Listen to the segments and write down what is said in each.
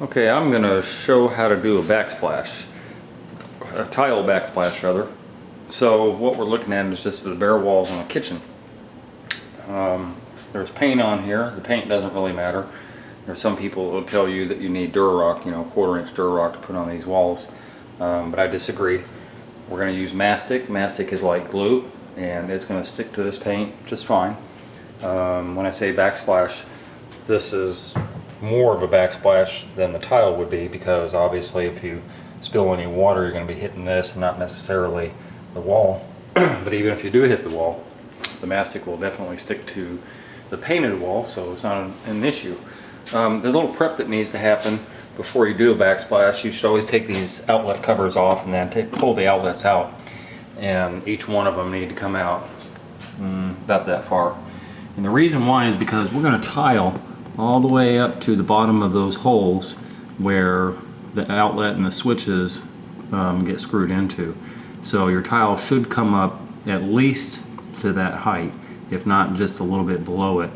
Okay, I'm going to show how to do a backsplash, a tile backsplash rather. So what we're looking at is just the bare walls in the kitchen. There's paint on here. The paint doesn't really matter. There's some people who will tell you that you need Durarock, 1/4-inch Durarock to put on these walls, but I disagree. We're going to use mastic. Mastic is like glue, and it's going to stick to this paint just fine. When I say backsplash, this is more of a backsplash than the tile would be, because obviously if you spill any water, you're going to be hitting this and not necessarily the wall. But even if you do hit the wall, the mastic will definitely stick to the painted wall, so it's not an issue. There's a little prep that needs to happen before you do a backsplash. You should always take these outlet covers off and then pull the outlets out, and each one of them need to come out about that far. And the reason why is because we're going to tile all the way up to the bottom of those holes where the outlet and the switches get screwed into. So your tile should come up at least to that height, if not just a little bit below it.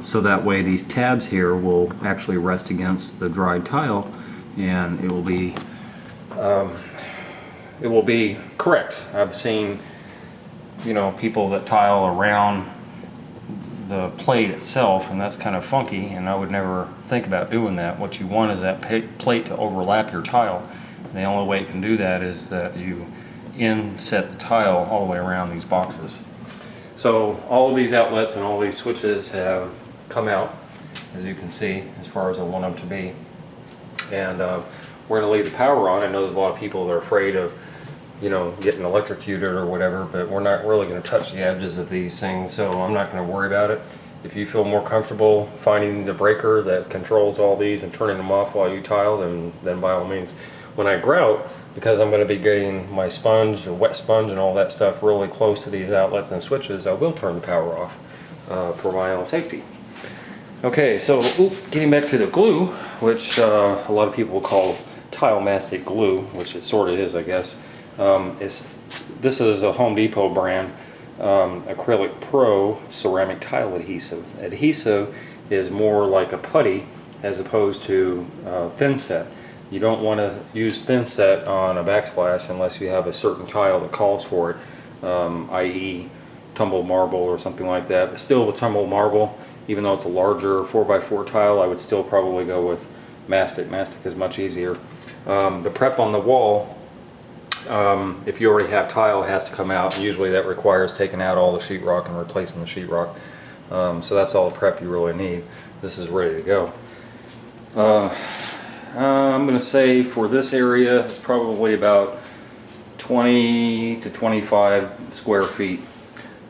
So that way these tabs here will actually rest against the dried tile, and it will be correct. I've seen people that tile around the plate itself, and that's kind of funky, and I would never think about doing that. What you want is that plate to overlap your tile. And the only way you can do that is that you inset the tile all the way around these boxes. So all of these outlets and all these switches have come out, as you can see, as far as I want them to be. And we're going to leave the power on. I know there's a lot of people that are afraid of getting electrocuted or whatever, but we're not really going to touch the edges of these things, so I'm not going to worry about it. If you feel more comfortable finding the breaker that controls all these and turning them off while you tile, then by all means. When I grout, because I'm going to be getting my sponge, a wet sponge and all that stuff really close to these outlets and switches, I will turn the power off for my own safety. Okay, so getting back to the glue, which a lot of people call tile mastic glue, which it sort of is, I guess. This is a Home Depot brand, Acrylic Pro ceramic tile adhesive. Adhesive is more like a putty as opposed to thin set. You don't want to use thin set on a backsplash unless you have a certain tile that calls for it, i.e. tumbled marble or something like that. But still, with tumbled marble, even though it's a larger 4x4 tile, I would still probably go with mastic. Mastic is much easier. The prep on the wall, if you already have tile, it has to come out. Usually that requires taking out all the sheetrock and replacing the sheetrock. So that's all the prep you really need. This is ready to go. I'm going to say for this area it's probably about 20 to 25 square feet.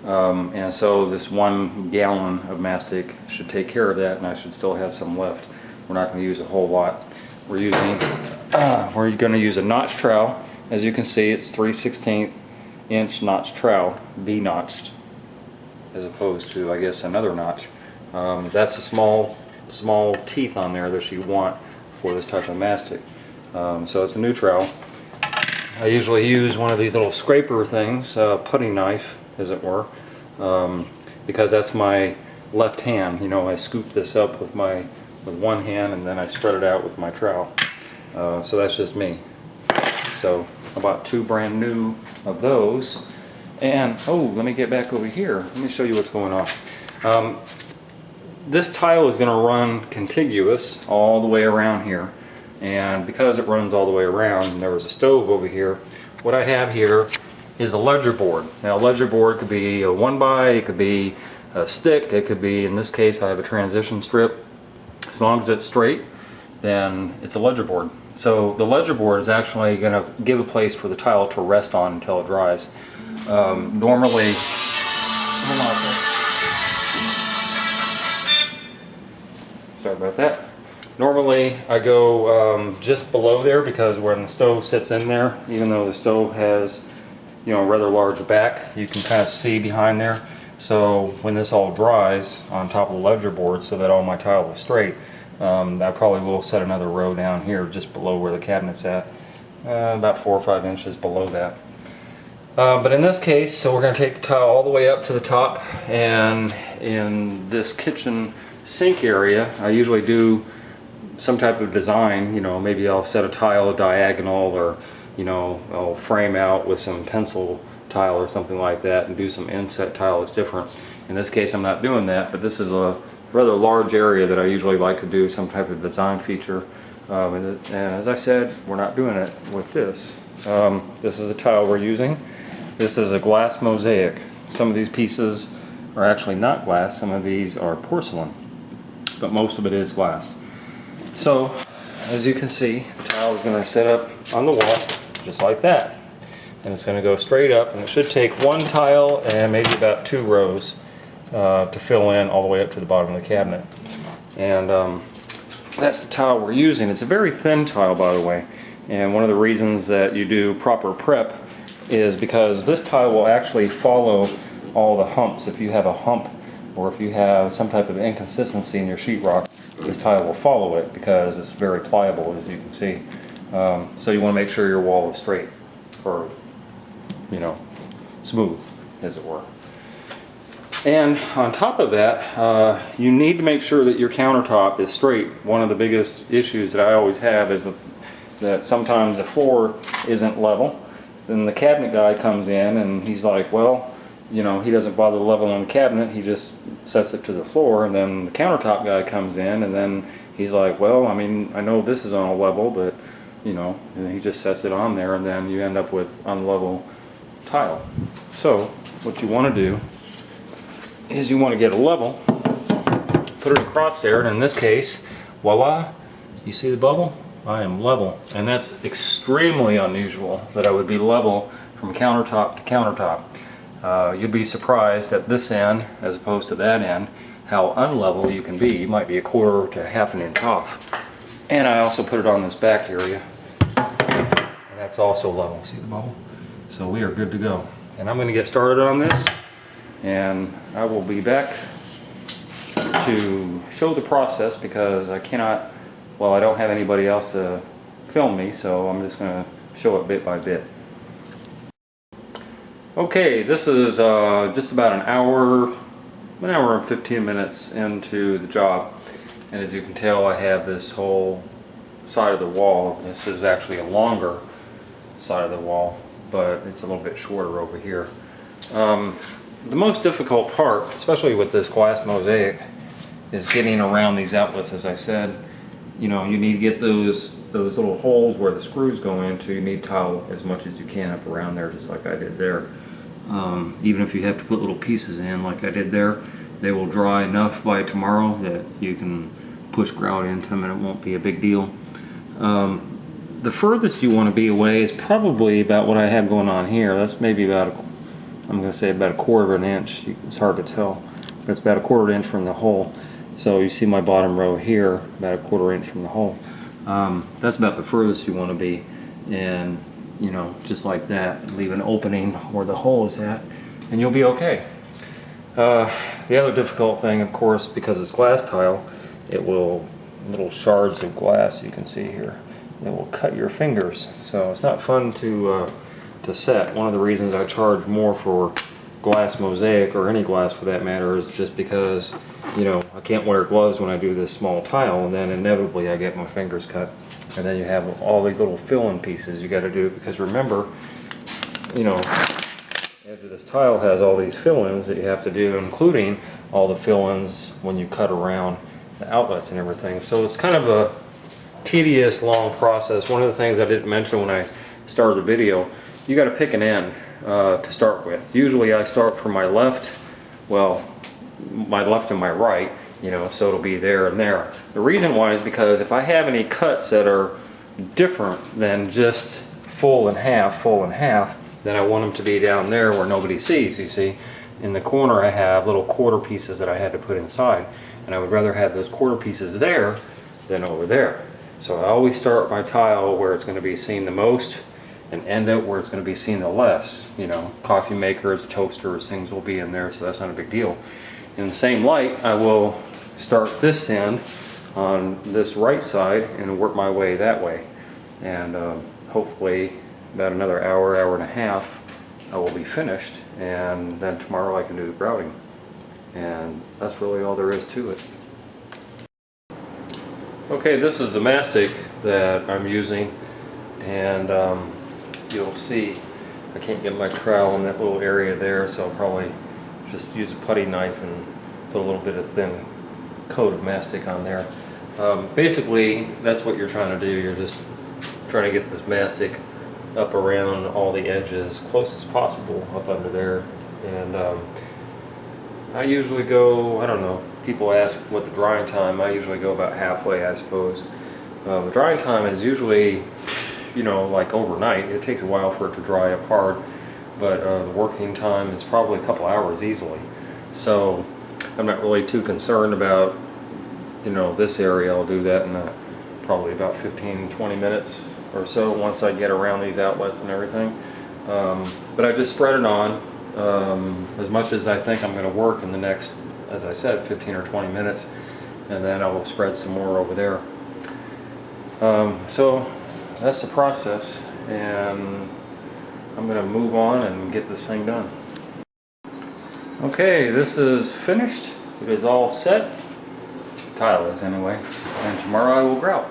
And so this 1 gallon of mastic should take care of that, and I should still have some left. We're not going to use a whole lot. We're going to use a notch trowel. As you can see, it's 3/16 inch notch trowel, V-notched, as opposed to, I guess, another notch. That's the small teeth on there that you want for this type of mastic. So it's a new trowel. I usually use one of these little scraper things, putty knife, as it were, because that's my left hand. I scoop this up with one hand, and then I spread it out with my trowel. So that's just me. So I bought 2 brand new of those. And let me get back over here. Let me show you what's going on. This tile is going to run contiguous all the way around here, and because it runs all the way around, and there was a stove over here, what I have here is a ledger board. Now, a ledger board could be a 1x, it could be a stick, it could be, in this case I have a transition strip. As long as it's straight, then it's a ledger board. So the ledger board is actually going to give a place for the tile to rest on until it dries. Normally, hold on a second. Sorry about that. Normally I go just below there, because when the stove sits in there, even though the stove has a rather large back, you can kind of see behind there. So when this all dries on top of the ledger board, so that all my tile is straight, I probably will set another row down here just below where the cabinet's at, about 4 or 5 inches below that. But in this case, so we're going to take the tile all the way up to the top, and in this kitchen sink area, I usually do some type of design, you know, maybe I'll set a tile diagonal, or, you know, I'll frame out with some pencil tile or something like that and do some inset tile that's different. In this case, I'm not doing that, but this is a rather large area that I usually like to do some type of design feature. And as I said, we're not doing it with this. This is the tile we're using. This is a glass mosaic. Some of these pieces are actually not glass, some of these are porcelain, but most of it is glass. So, as you can see, the tile is going to set up on the wall just like that. And it's going to go straight up, and it should take one tile and maybe about 2 rows to fill in all the way up to the bottom of the cabinet. And that's the tile we're using. It's a very thin tile, by the way, and one of the reasons that you do proper prep is because this tile will actually follow all the humps. If you have a hump, or if you have some type of inconsistency in your sheetrock, this tile will follow it because it's very pliable, as you can see. So you want to make sure your wall is straight, or, you know, smooth, as it were. And on top of that, you need to make sure that your countertop is straight. One of the biggest issues that I always have is that sometimes the floor isn't level. Then the cabinet guy comes in and he's like, well, you know, he doesn't bother leveling the cabinet, he just sets it to the floor. And then the countertop guy comes in and then he's like, well, I mean, I know this is on a level, but, you know, and he just sets it on there, and then you end up with unlevel tile. So what you want to do is you want to get a level, put it across there, and in this case, voila, you see the bubble? I am level. And that's extremely unusual that I would be level from countertop to countertop. You'd be surprised at this end, as opposed to that end, how unlevel you can be. You might be a quarter to half an inch off. And I also put it on this back area, and that's also level. See the bubble? So we are good to go. And I'm going to get started on this, and I will be back to show the process because I cannot, well, I don't have anybody else to film me, so I'm just going to show it bit by bit. Okay, this is just about an hour and 15 minutes into the job, and as you can tell, I have this whole side of the wall. This is actually a longer side of the wall, but it's a little bit shorter over here. The most difficult part, especially with this glass mosaic, is getting around these outlets. As I said, you know, you need to get those little holes where the screws go into. You need tile as much as you can up around there, just like I did there. Even if you have to put little pieces in like I did there, they will dry enough by tomorrow that you can push grout into them and it won't be a big deal. The furthest you want to be away is probably about what I have going on here. That's maybe about I'm going to say about 1/4 of an inch. It's hard to tell, but it's about 1/4 inch from the hole. So you see my bottom row here, about 1/4 inch from the hole. That's about the furthest you want to be, and you know, just like that, leave an opening where the hole is at, and you'll be okay. The other difficult thing, of course, because it's glass tile, it will, little shards of glass you can see here, it will cut your fingers. So it's not fun to set. One of the reasons I charge more for glass mosaic, or any glass for that matter, is just because, you know, I can't wear gloves when I do this small tile, and then inevitably I get my fingers cut. And then you have all these little fill-in pieces you got to do, because remember, you know, the edge of this tile has all these fill-ins that you have to do, including all the fill-ins when you cut around the outlets and everything. So it's kind of a tedious, long process. One of the things I didn't mention when I started the video, you got to pick an end to start with. Usually I start from my left, well, my left and my right, you know, so it'll be there and there. The reason why is because if I have any cuts that are different than just full and half, then I want them to be down there where nobody sees. You see, in the corner I have little quarter pieces that I had to put inside, and I would rather have those quarter pieces there than over there. So I always start my tile where it's going to be seen the most, and end up where it's going to be seen the less. You know, coffee makers, toasters, things will be in there, so that's not a big deal. In the same light, I will start this end on this right side and work my way that way. And hopefully about another hour, hour and a half, I will be finished, and then tomorrow I can do the grouting. And that's really all there is to it. Okay, this is the mastic that I'm using, and you'll see I can't get my trowel in that little area there, so I'll probably just use a putty knife and put a little bit of thin coat of mastic on there. Basically, that's what you're trying to do. You're just trying to get this mastic up around all the edges, close as possible up under there. And I usually go, I don't know, people ask what the drying time, I usually go about halfway, I suppose. The drying time is usually, you know, like overnight. It takes a while for it to dry up hard, but the working time is probably a couple hours easily. So I'm not really too concerned about, you know, this area. I'll do that in probably about 15-20 minutes or so once I get around these outlets and everything. But I just spread it on as much as I think I'm going to work in the next, as I said, 15 or 20 minutes, and then I will spread some more over there. So that's the process, and I'm going to move on and get this thing done. Okay, this is finished. It is all set. Tile is anyway, and tomorrow I will grout.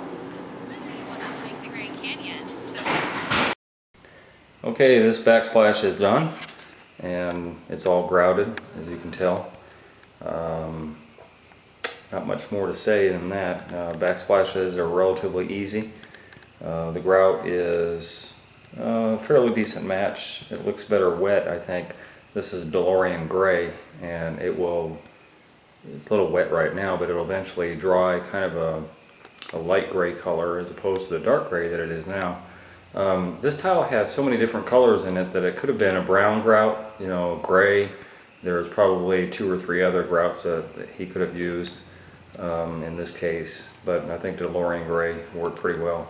Okay, this backsplash is done, and it's all grouted, as you can tell. Not much more to say than that. Backsplashes are relatively easy. The grout is a fairly decent match. It looks better wet, I think. This is DeLorean gray, and it's a little wet right now, but it'll eventually dry kind of a light gray color as opposed to the dark gray that it is now. This tile has so many different colors in it that it could have been a brown grout, you know, gray. There's probably 2 or 3 other grouts that he could have used in this case, but I think DeLorean gray worked pretty well.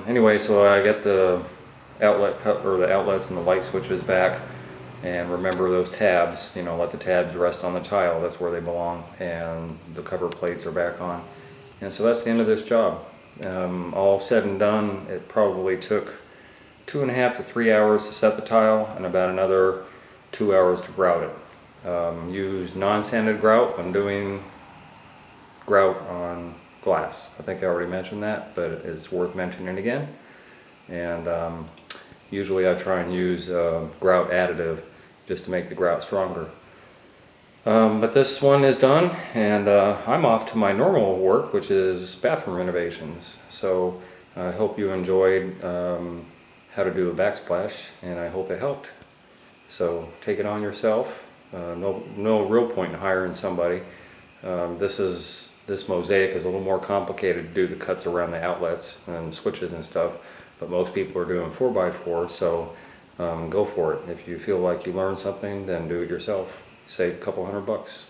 Anyway, so I got the the outlets and the light switches back, and remember those tabs, you know, let the tabs rest on the tile, that's where they belong, and the cover plates are back on. And so that's the end of this job. All said and done, it probably took 2.5 to 3 hours to set the tile and about another 2 hours to grout it. Use non-sanded grout when doing grout on glass. I think I already mentioned that, but it's worth mentioning again. And usually I try and use grout additive just to make the grout stronger. But this one is done, and I'm off to my normal work, which is bathroom renovations. So I hope you enjoyed how to do a backsplash, and I hope it helped. So take it on yourself. No real point in hiring somebody. This mosaic is a little more complicated to do the cuts around the outlets and switches and stuff, but most people are doing 4x4, so go for it. If you feel like you learned something, then do it yourself. Save a couple $100 bucks.